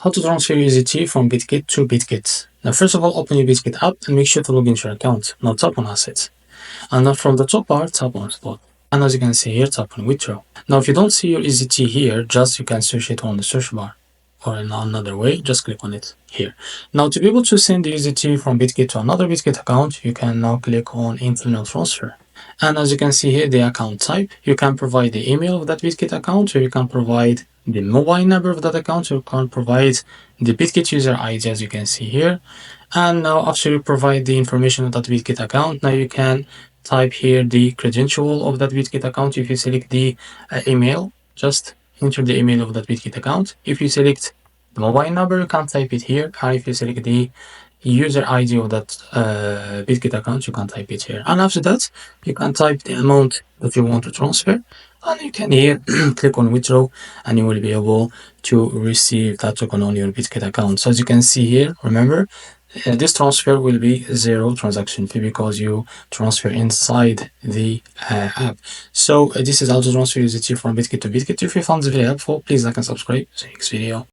How to transfer USDT from Bitget to Bitget. Now first of all, open your Bitget app and make sure to log into your account. Now tap on Assets. And now from the top bar, tap on Spot. And as you can see here, tap on Withdraw. Now if you don't see your USDT here, just you can search it on the search bar. Or in another way, just click on it here. Now to be able to send the USDT from Bitget to another Bitget account, you can now click on Internal Transfer. And as you can see here, the account type, you can provide the email of that Bitget account, or you can provide the mobile number of that account, or you can provide the Bitget user ID, as you can see here. And now after you provide the information of that Bitget account, now you can type here the credential of that Bitget account. If you select the email, just enter the email of that Bitget account. If you select the mobile number, you can type it here. And if you select the user ID of that Bitget account, you can type it here. And after that, you can type the amount that you want to transfer. And you can here click on withdraw, and you will be able to receive that token on your Bitget account. So as you can see here, remember, this transfer will be zero transaction fee because you transfer inside the app. So this is how to transfer USDT from Bitget to Bitget. If you found this very helpful, please like and subscribe. See you next video.